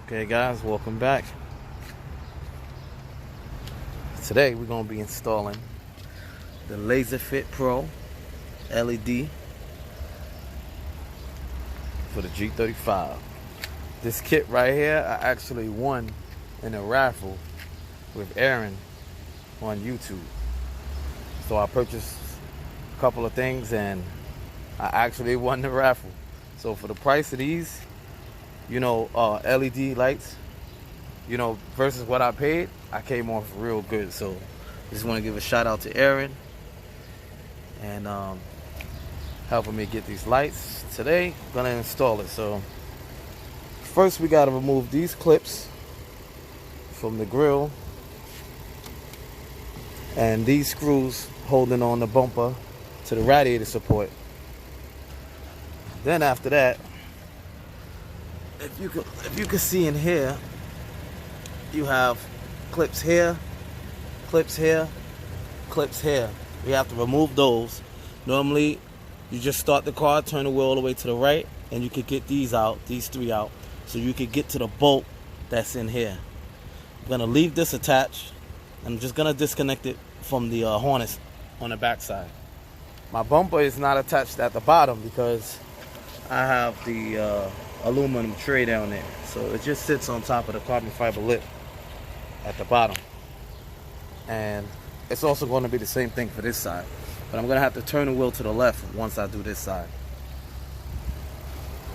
Okay guys, welcome back. Today we're going to be installing the lasfit Pro LED for the G35. This kit right here I actually won in a raffle with Aaron on YouTube. So I purchased a couple of things and I actually won the raffle. So for the price of these, LED lights, versus what I paid, I came off real good. So just want to give a shout out to Aaron and helping me get these lights. Today I'm gonna install it. So first we got to remove these clips from the grill and these screws holding on the bumper to the radiator support. Then after that, if you can see in here, you have clips here, clips here, clips here. We have to remove those. Normally you just start the car, turn the wheel all the way to the right, and you could get these out, these three out, so you could get to the bolt that's in here. I'm gonna leave this attached. I'm just gonna disconnect it from the harness on the back side. My bumper is not attached at the bottom because I have the aluminum tray down there, so it just sits on top of the carbon fiber lip at the bottom. And it's also going to be the same thing for this side, but I'm going to have to turn the wheel to the left once I do this side.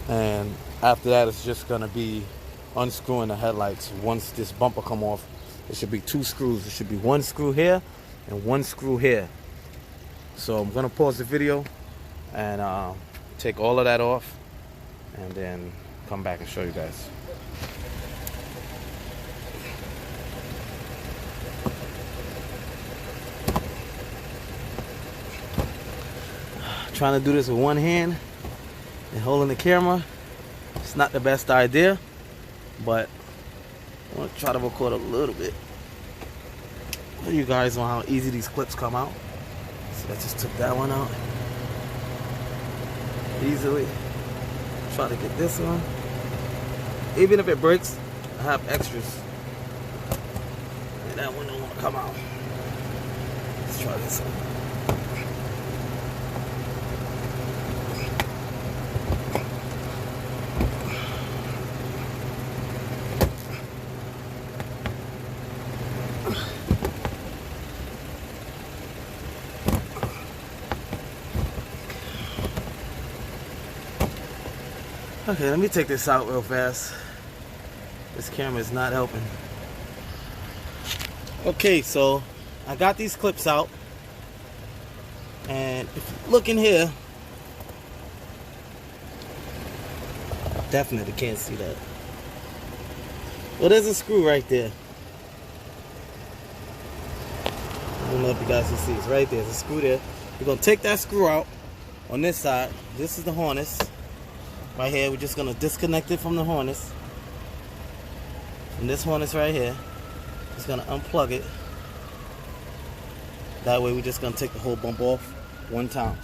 And after that, it's just going to be unscrewing the headlights. Once this bumper come off, it should be two screws. It should be one screw here and one screw here. So I'm going to pause the video and take all of that off and then come back and show you guys. Trying to do this with one hand and holding the camera, it's not the best idea, but I want to try to record a little bit. Show you guys on how easy these clips come out. So I just took that one out easily. Try to get this one. Even if it breaks, I have extras. And that one don't want to come out. Let's try this one. Okay, let me take this out real fast. This camera is not helping. Okay, so I got these clips out. And if you look in here, definitely can't see that. Well, there's a screw right there. I don't know if you guys can see. It's right there. There's a screw there. We're going to take that screw out on this side. This is the harness. Right here, we're just gonna disconnect it from the harness. From this harness right here. Just gonna unplug it. That way we're just gonna take the whole bump off one time.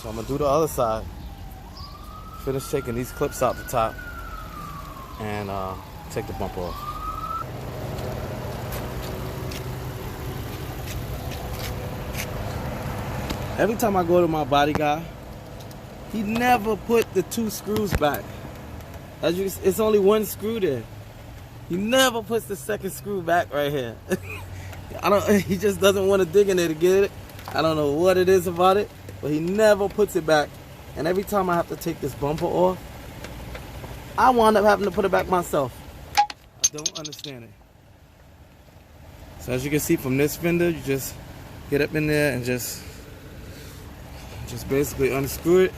So I'm gonna do the other side. Finish taking these clips out the top and take the bump off. Every time I go to my body guy, he never put the two screws back. As you, it's only one screw there. He never puts the second screw back right here. He just doesn't want to dig in there to get it. I don't know what it is about it, but he never puts it back. And every time I have to take this bumper off, I wind up having to put it back myself. I don't understand it. So as you can see from this fender, you just get up in there and just basically unscrew it.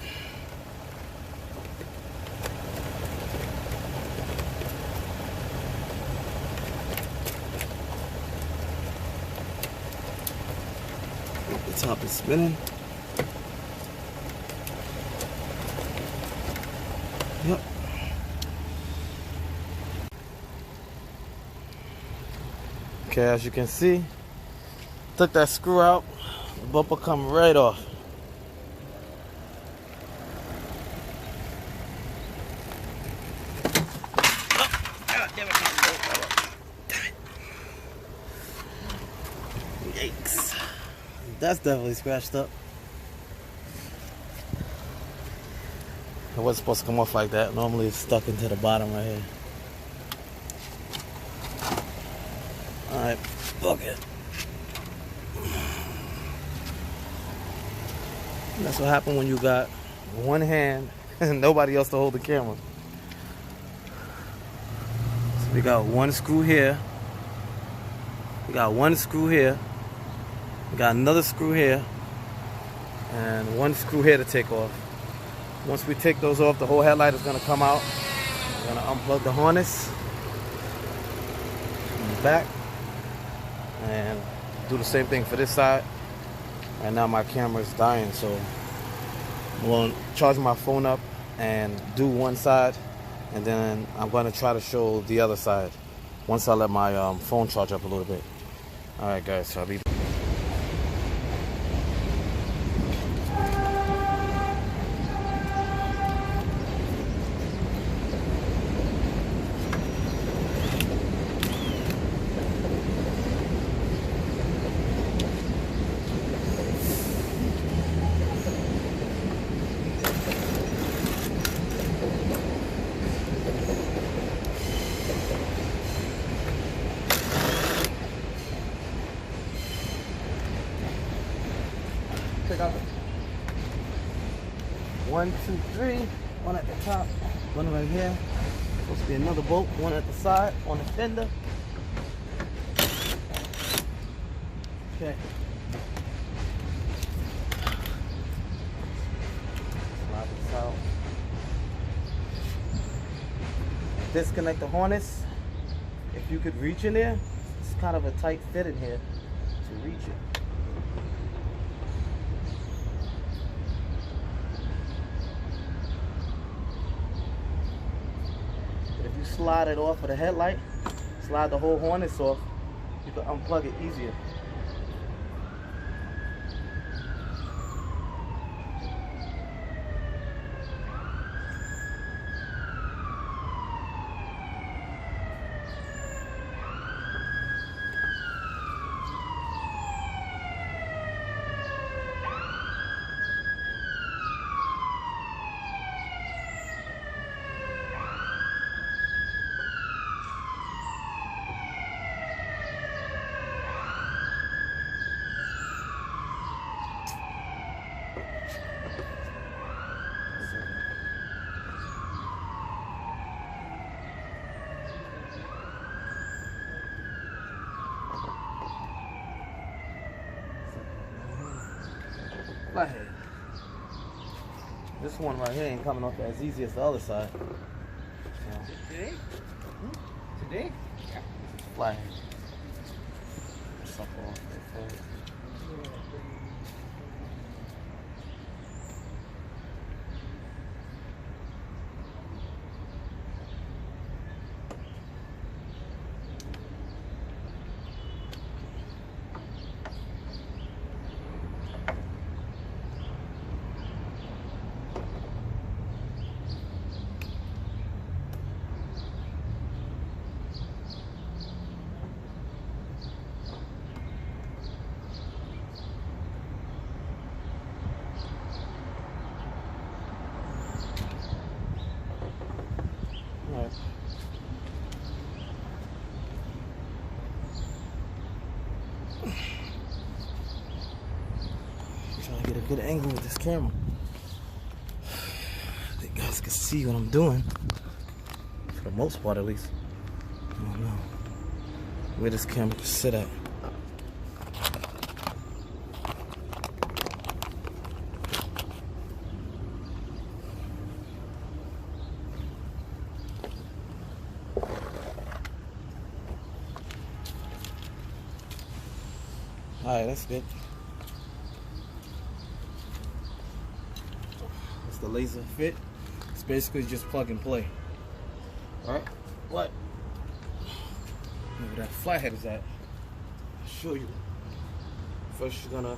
The top is spinning. Yep. Okay, as you can see, took that screw out, the bumper come right off. That's definitely scratched up. It wasn't supposed to come off like that. Normally it's stuck into the bottom right here. Alright, fuck it. That's what happened when you got one hand and nobody else to hold the camera. So we got one screw here. We got one screw here. We got another screw here. And one screw here to take off. Once we take those off, the whole headlight is going to come out. We're going to unplug the harness from the back. And do the same thing for this side. Right now my camera is dying, so I'm going to charge my phone up and do one side, and then I'm going to try to show the other side once I let my phone charge up a little bit. Alright guys, so I'll be pick up 1, 2, 3, one at the top, one right here. Supposed to be another bolt, one at the side on the fender. Okay. Slide this out. Disconnect the harness. If you could reach in there, it's kind of a tight fit in here to reach it. Slide it off of the headlight, slide the whole harness off, you can unplug it easier. Flathead. This one right here ain't coming off as easy as the other side. So. Today? Today? Yeah. Flathead. Suck off that foot. Trying to get a good angle with this camera. I think you guys can see what I'm doing. For the most part, at least. I don't know where this camera can sit at. Alright, that's good. It's the laser fit. It's basically just plug and play. Alright, what? Where that flathead is at. I'll show you. First you're gonna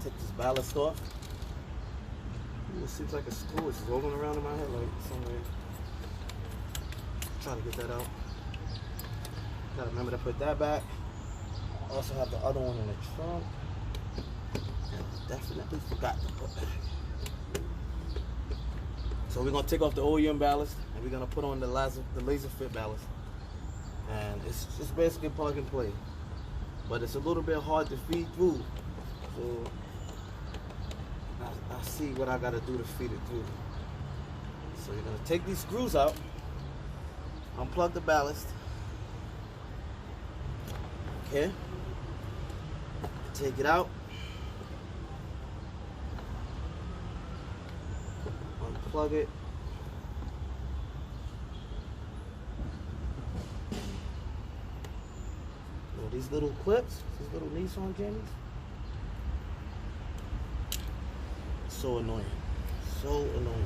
take this ballast off. Ooh, it seems like a screw is rolling around in my head like somewhere. Try to get that out. Gotta remember to put that back. Also have the other one in the trunk. And definitely forgot to put back. So we're gonna take off the OEM ballast and we're gonna put on the laser fit ballast. And it's just basically plug and play. But it's a little bit hard to feed through. So I see what I gotta do to feed it through. So you're gonna take these screws out, unplug the ballast. Okay. Take it out. Unplug it. Now these little clips, these little Nissan jammies, so annoying. So annoying.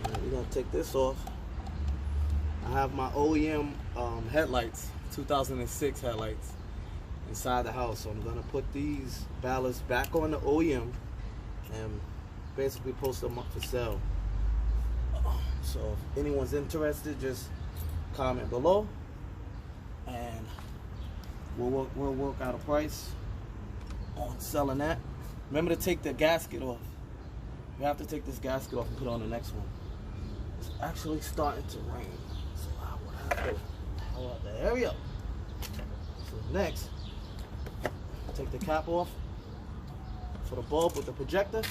Now we're gonna take this off. I have my OEM headlights, 2006 headlights, inside the house. So I'm gonna put these ballasts back on the OEM and basically post them up for sale. So if anyone's interested, just comment below and we'll work out a price on selling that. Remember to take the gasket off. You have to take this gasket off and put on the next one. It's actually starting to rain, so I will have to hurry up. So next, take the cap off for the bulb with the projector.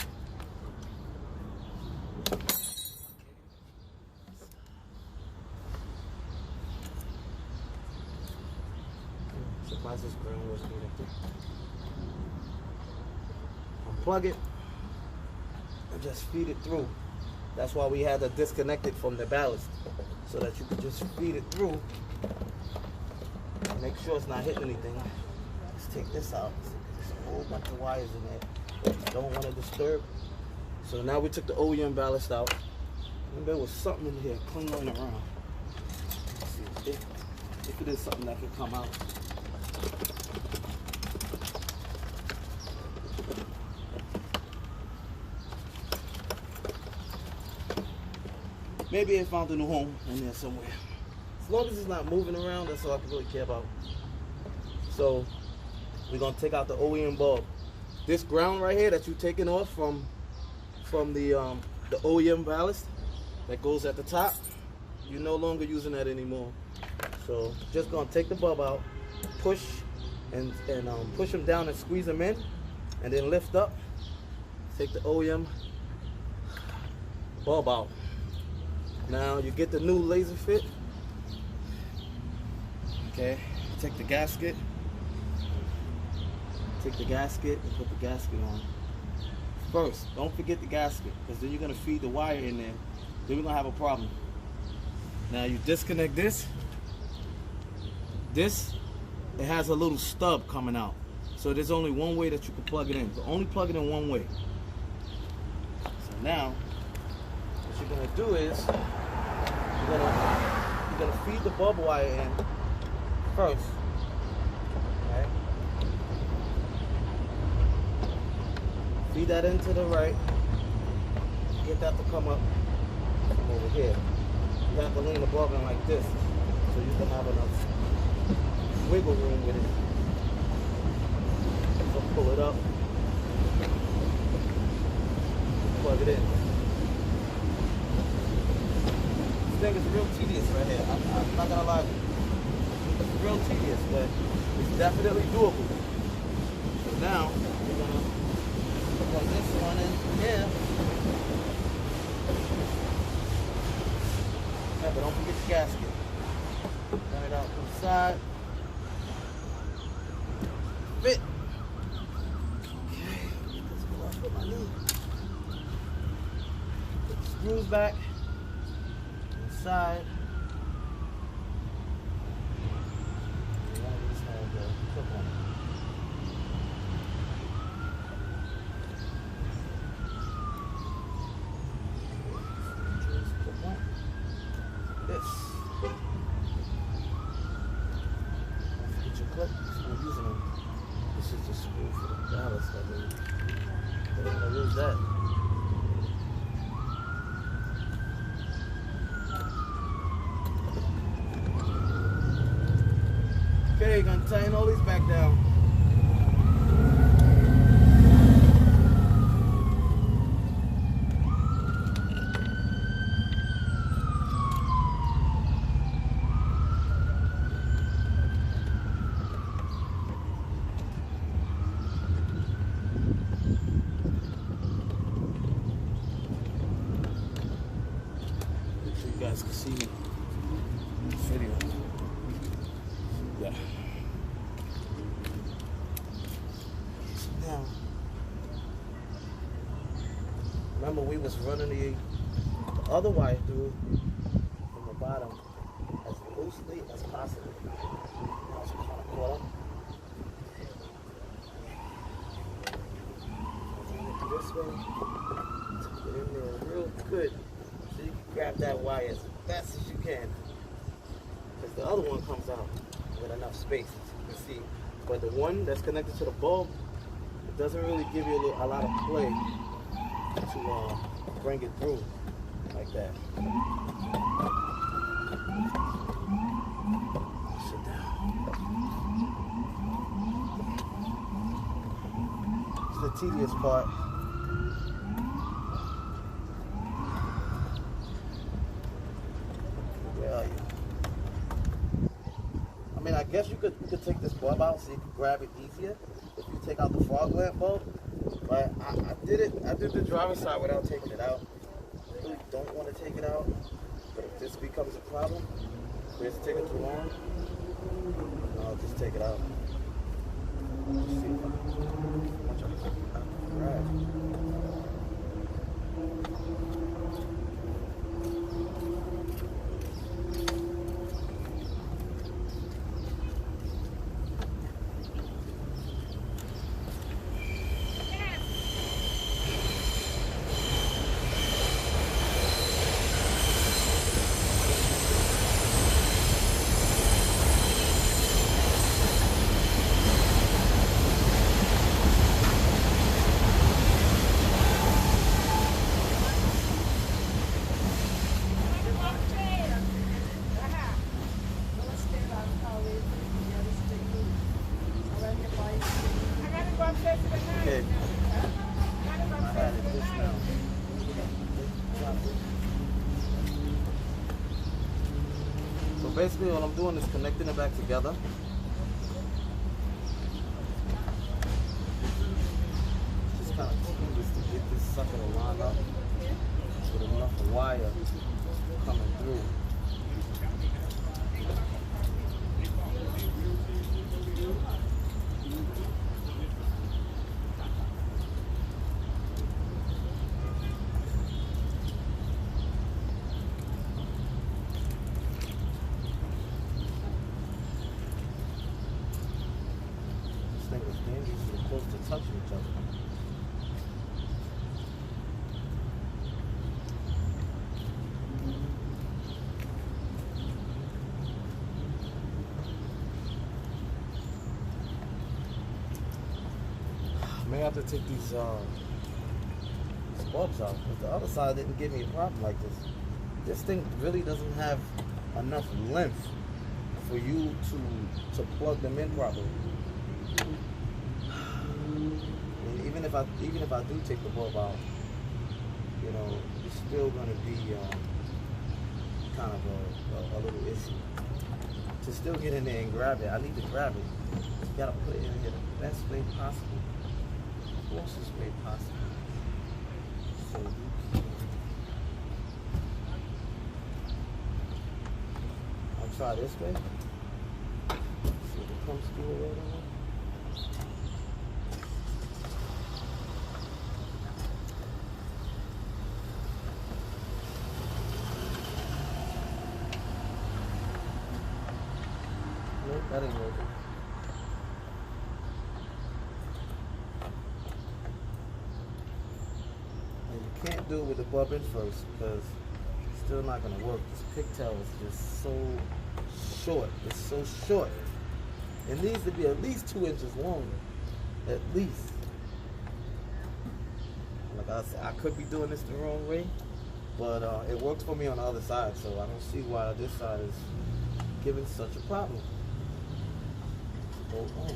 Surprised this ground was connected. Unplug it and just feed it through. That's why we had to disconnect it from the ballast, so that you could just feed it through. Make sure it's not hitting anything. Let's take this out. There's a whole bunch of wires in there that you don't want to disturb. So now we took the OEM ballast out. And there was something in here clinging around. Let's see if it is something that can come out. Maybe I found a new home in there somewhere. As long as it's not moving around, that's all I can really care about. So we're gonna take out the OEM bulb. This ground right here that you're taking off from the OEM ballast that goes at the top, you're no longer using that anymore. So just gonna take the bulb out, push and push them down and squeeze them in, and then lift up. Take the OEM bulb out. Now you get the new laser fit. Okay, take the gasket. Take the gasket and put the gasket on. First, don't forget the gasket, because then you're gonna feed the wire in there. Then we're gonna have a problem. Now you disconnect this. This, it has a little stub coming out. So there's only one way that you can plug it in. So only plug it in one way. So now, what you're gonna do is, you're gonna feed the bulb wire in first. Okay. Feed that into the right. Get that to come up from over here. You have to lean the bulb in like this, so you can have enough wiggle room with it. So pull it up, plug it in. This thing is real tedious right here. I'm not gonna lie to you. It's real tedious, but it's definitely doable. So now we're gonna plug this one in here. Yeah, but don't forget the gasket. Run it out to the side. Fit. Okay, get this glove on my knee. Put the screws back. Inside. And one of these has a clip on it. Clip on. This. Get your clip. I'm using them. This is the screw for the ballast, I believe. But I'm gonna lose that. Okay, gonna tighten all these back down. So you guys can see this video. Yeah. Now, remember we was running the other wire through from the bottom as loosely as possible. Now it's kind of caught up. This way, put it in there real good so you can grab that wire as fast as you can. Because the other one comes out with enough space, as you can see. But the one that's connected to the bulb, it doesn't really give you a lot of play to bring it through like that. Sit down. It's the tedious part. Where are you? I mean, I guess you could take this bulb out so you can grab it easier if you take out the fog lamp bulb. But I did the driver's side without taking it out. I really don't want to take it out. But if this becomes a problem, if it's taking too long, I'll just take it out. Let's see how much I can grab. Okay. I had it just now. So basically what I'm doing is connecting it back together. Just kind of tedious to get this sucker to line up with enough wire coming through. Thing is dangerously close to touching each other. I may have to take these bulbs out, because the other side didn't give me a problem like this. This thing really doesn't have enough length for you to plug them in properly. And even if I do take the bulb out, you know, it's still going to be kind of a little issue. To still get in there and grab it, I need to grab it. You got to put it in here the best way possible, the closest way possible. So you can. I'll try this way. See if it comes through right away. Nope, that ain't working. And you can't do it with the bulb in first because it's still not going to work. This pigtail is just so short. It's so short. It needs to be at least 2 inches longer. At least. Like I said, I could be doing this the wrong way, but it works for me on the other side, so I don't see why this side is giving such a problem. bolt on.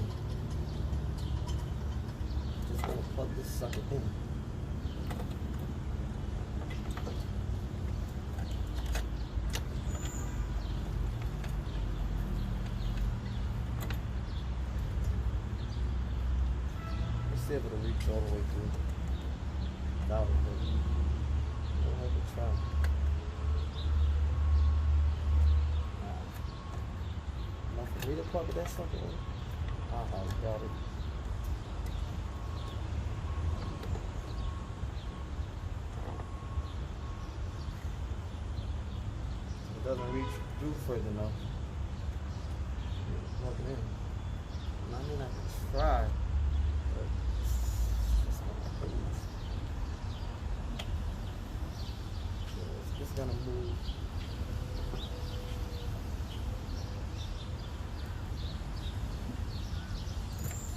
Just gonna plug this sucker in. Let's see if it'll reach all the way through. Doubt it, but we'll have to try. Enough for me to plug that sucker in? I doubt it. It doesn't reach through further enough. Plug it in. I mean, I can try, but it's not crazy. It's just gonna move.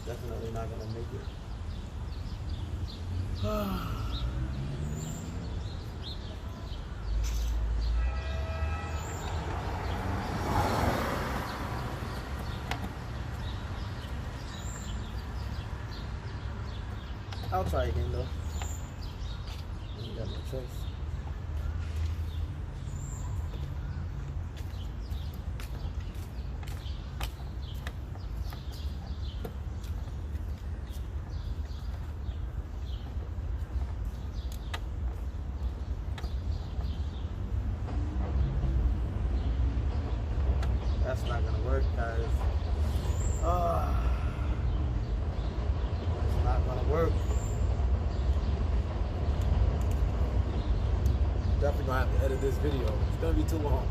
Definitely not gonna make it. I'll try again though. Ain't got no choice. That's not gonna work, guys. It's not gonna work. Definitely gonna have to edit this video. It's gonna be too long.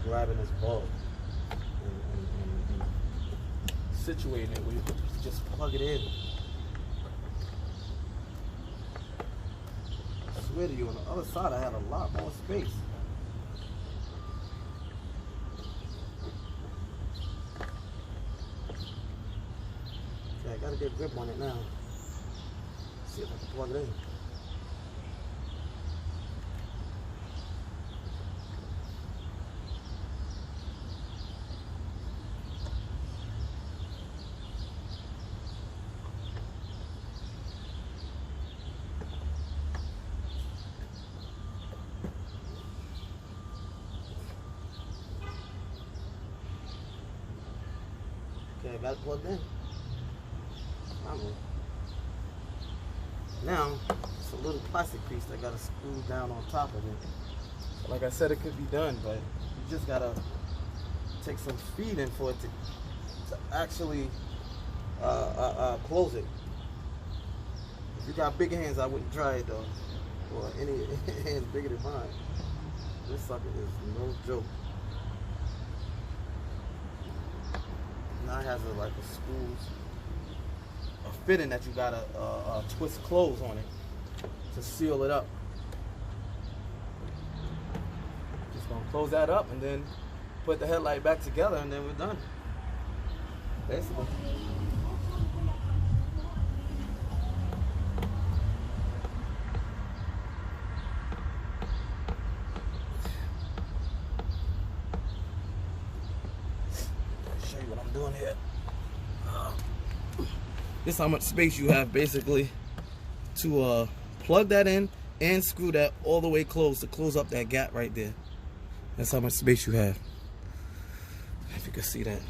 Grabbing this bulb and situating it where you just plug it in. I swear to you, on the other side I had a lot more space. Okay, I gotta get a grip on it now. See if I can plug it in. Okay, I got it plugged in. Now, it's a little plastic piece that got to screw down on top of it. So like I said, it could be done, but you just got to take some feeding for it to actually close it. If you got bigger hands, I wouldn't try it though. Or any hands bigger than mine. This sucker is no joke. Now it has like a screws, a fitting that you gotta twist close on it to seal it up. Just gonna close that up and then put the headlight back together and then we're done. Basically. Doing here. This is how much space you have basically to plug that in and screw that all the way closed to close up that gap right there. That's how much space you have. If you can see that.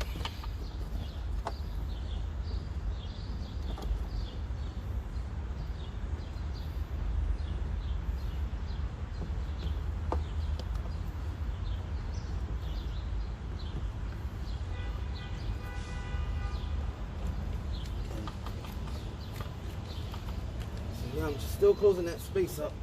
Yeah, I'm still closing that space up.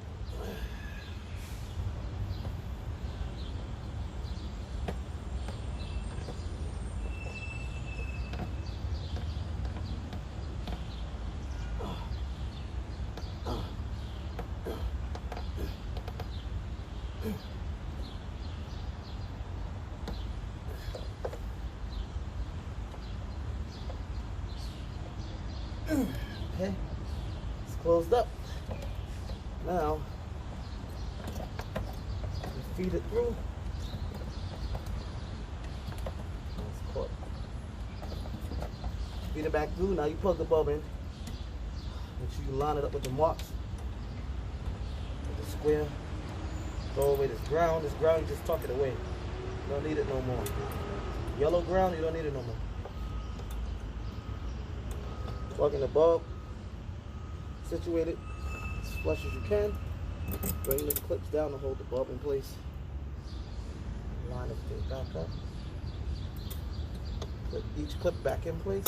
closed up. Now, you feed it through. It's caught. Feed it back through. Now you plug the bulb in. Make sure you line it up with the marks. With the square. Throw away this ground. This ground, you just tuck it away. You don't need it no more. Yellow ground, you don't need it no more. Plug in the bulb. Situate it as flush as you can. Bring the clips down to hold the bulb in place. Line everything back up. Put each clip back in place.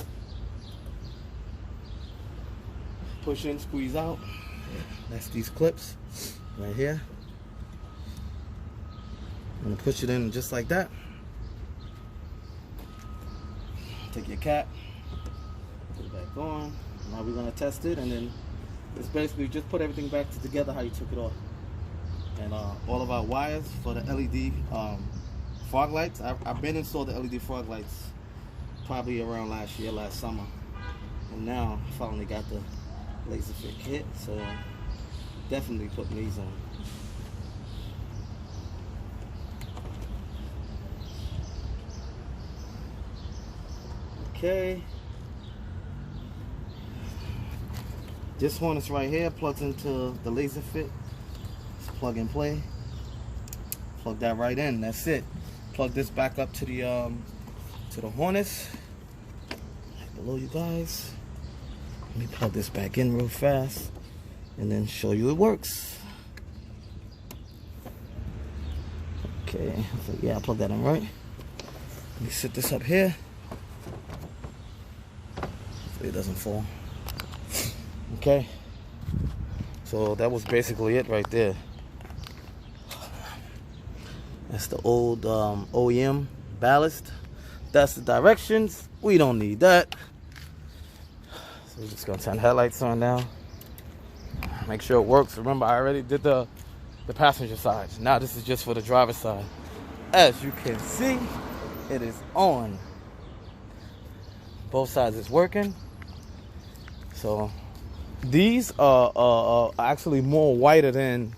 Push in, squeeze out. That's these clips right here. I'm gonna push it in just like that. Take your cap, put it back on. Now we're gonna test it, and then it's basically just put everything back together how you took it off. And all of our wires for the LED fog lights. I've been installed the LED fog lights probably around last year, last summer, and now I finally got the laser fit kit, so definitely putting these on. Okay, this harness right here plugs into the laser fit. It's plug and play. Plug that right in. That's it. Plug this back up to the harness. Right below you guys. Let me plug this back in real fast, and then show you it works. Okay, so yeah, I plugged that in right. Let me set this up here. It doesn't fall. Okay, so that was basically it right there. That's the old OEM ballast. That's the directions. We don't need that. So we're just gonna turn the headlights on now. Make sure it works. Remember, I already did the passenger side. Now this is just for the driver's side. As you can see, it is on. Both sides is working. So these are actually more whiter than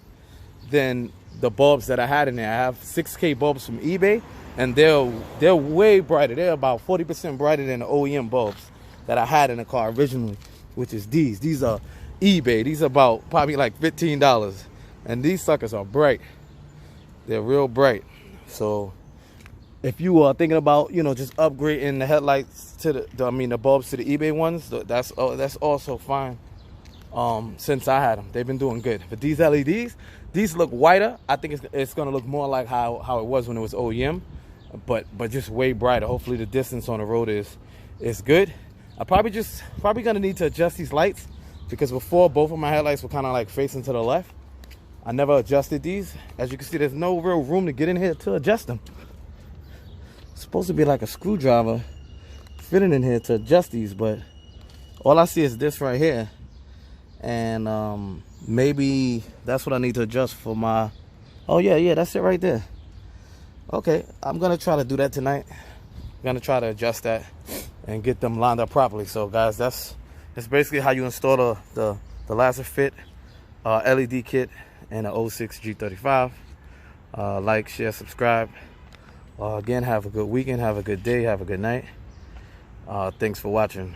the bulbs that I had in there. I have 6K bulbs from eBay, and they're way brighter. They're about 40% brighter than the OEM bulbs that I had in the car originally, which is these. These are eBay. These are about probably like $15, and these suckers are bright. They're real bright. So if you are thinking about, you know, just upgrading the headlights to the bulbs to the eBay ones, that's also fine. Since I had them, they've been doing good. But these LEDs, these look whiter. I think it's gonna look more like how it was when it was OEM, but just way brighter. Hopefully the distance on the road is good. I probably gonna need to adjust these lights, because before both of my headlights were kind of like facing to the left. I never adjusted these. As you can see, there's no real room to get in here to adjust them. It's supposed to be like a screwdriver fitting in here to adjust these, but all I see is this right here. And maybe that's what I need to adjust for my, oh yeah, that's it right there. Okay, I'm gonna try to do that tonight. I'm gonna try to adjust that and get them lined up properly. So guys, that's basically how you install the lasfit LED kit in an 06 G35. Like, share, subscribe. Again, have a good weekend, have a good day, have a good night. Thanks for watching.